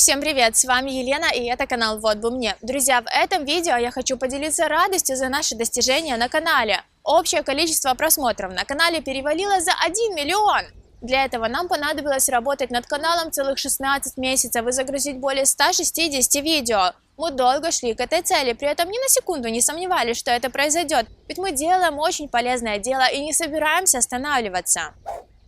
Всем привет, с вами Елена и это канал Вот бы мне. Друзья, в этом видео я хочу поделиться радостью за наши достижения на канале. Общее количество просмотров на канале перевалило за 1 миллион. Для этого нам понадобилось работать над каналом целых 16 месяцев и загрузить более 160 видео. Мы долго шли к этой цели, при этом ни на секунду не сомневались, что это произойдет, ведь мы делаем очень полезное дело и не собираемся останавливаться.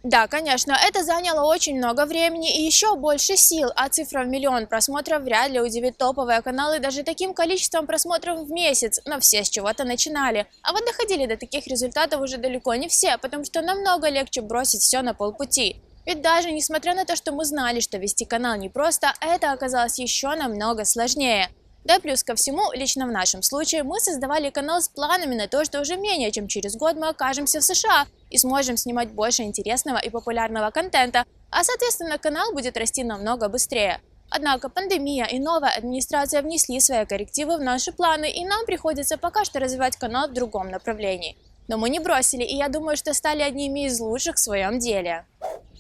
Да, конечно, это заняло очень много времени и еще больше сил, а цифра в 1 миллион просмотров вряд ли удивит топовые каналы даже таким количеством просмотров в месяц, но все с чего-то начинали. А вот доходили до таких результатов уже далеко не все, потому что намного легче бросить все на полпути. Ведь даже несмотря на то, что мы знали, что вести канал непросто, это оказалось еще намного сложнее. Да плюс ко всему, лично в нашем случае, мы создавали канал с планами на то, что уже менее чем через год мы окажемся в США и сможем снимать больше интересного и популярного контента, а соответственно канал будет расти намного быстрее. Однако пандемия и новая администрация внесли свои коррективы в наши планы, и нам приходится пока что развивать канал в другом направлении. Но мы не бросили, и я думаю, что стали одними из лучших в своем деле.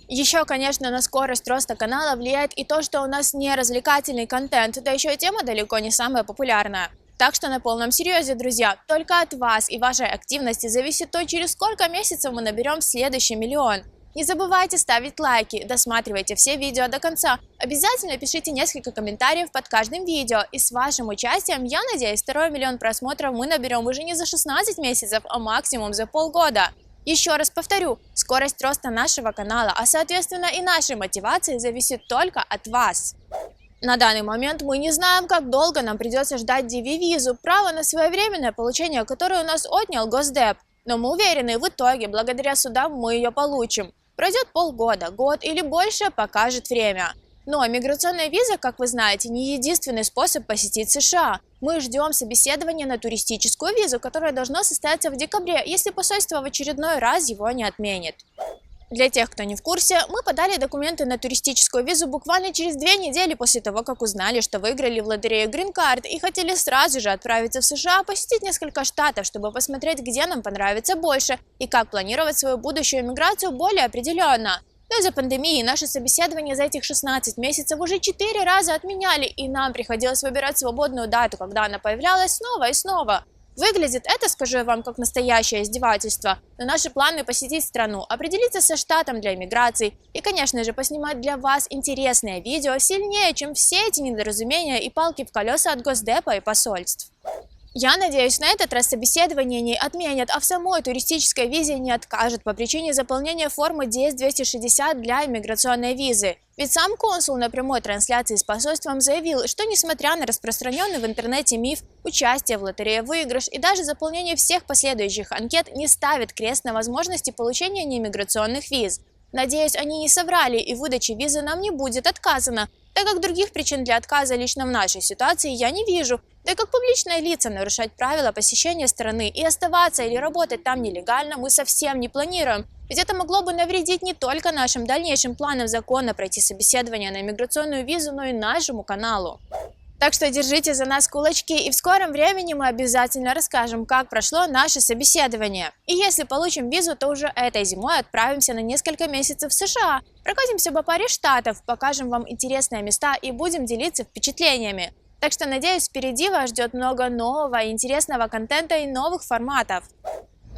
Еще, конечно, на скорость роста канала влияет и то, что у нас не развлекательный контент, да еще и тема далеко не самая популярная. Так что на полном серьезе, друзья, только от вас и вашей активности зависит то, через сколько месяцев мы наберем следующий миллион. Не забывайте ставить лайки, досматривайте все видео до конца, обязательно пишите несколько комментариев под каждым видео, и с вашим участием, я надеюсь, 2 миллион просмотров мы наберем уже не за 16 месяцев, а максимум за полгода. Еще раз повторю, скорость роста нашего канала, а соответственно и нашей мотивации зависит только от вас. На данный момент мы не знаем, как долго нам придется ждать DV-визу, право на своевременное получение, которое у нас отнял Госдеп. Но мы уверены, в итоге, благодаря судам, мы ее получим. Пройдет полгода, год или больше, покажет время. Но миграционная виза, как вы знаете, не единственный способ посетить США. Мы ждем собеседования на туристическую визу, которое должно состояться в декабре, если посольство в очередной раз его не отменит. Для тех, кто не в курсе, мы подали документы на туристическую визу буквально через 2 недели после того, как узнали, что выиграли в лотерею Green Card и хотели сразу же отправиться в США, посетить несколько штатов, чтобы посмотреть, где нам понравится больше и как планировать свою будущую эмиграцию более определенно. Но из-за пандемии наши собеседования за этих 16 месяцев уже 4 раза отменяли, и нам приходилось выбирать свободную дату, когда она появлялась снова и снова. Выглядит это, скажу я вам, как настоящее издевательство, но наши планы посетить страну, определиться со штатом для иммиграции и, конечно же, поснимать для вас интересное видео сильнее, чем все эти недоразумения и палки в колеса от Госдепа и посольств. Я надеюсь, на этот раз собеседование не отменят, а в самой туристической визе не откажут по причине заполнения формы DS-260 для иммиграционной визы. Ведь сам консул на прямой трансляции с посольством заявил, что несмотря на распространенный в интернете миф, участие в лотерее выигрыш и даже заполнение всех последующих анкет не ставит крест на возможности получения неиммиграционных виз. Надеюсь, они не соврали и в выдаче визы нам не будет отказано, так как других причин для отказа лично в нашей ситуации я не вижу, так как публичные лица нарушать правила посещения страны и оставаться или работать там нелегально мы совсем не планируем, ведь это могло бы навредить не только нашим дальнейшим планам законно пройти собеседование на иммиграционную визу, но и нашему каналу. Так что держите за нас кулачки, и в скором времени мы обязательно расскажем, как прошло наше собеседование. И если получим визу, то уже этой зимой отправимся на несколько месяцев в США, прокатимся по паре штатов, покажем вам интересные места и будем делиться впечатлениями. Так что, надеюсь, впереди вас ждет много нового и интересного контента и новых форматов.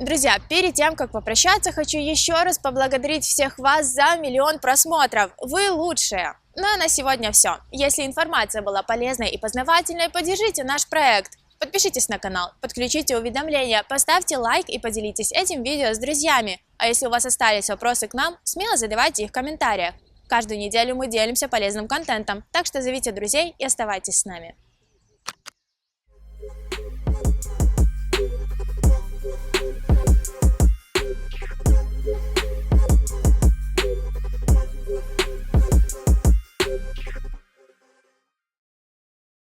Друзья, перед тем, как попрощаться, хочу еще раз поблагодарить всех вас за 1 миллион просмотров. Вы лучшие! Ну а на сегодня все. Если информация была полезной и познавательной, поддержите наш проект. Подпишитесь на канал, подключите уведомления, поставьте лайк и поделитесь этим видео с друзьями. А если у вас остались вопросы к нам, смело задавайте их в комментариях. Каждую неделю мы делимся полезным контентом, так что зовите друзей и оставайтесь с нами.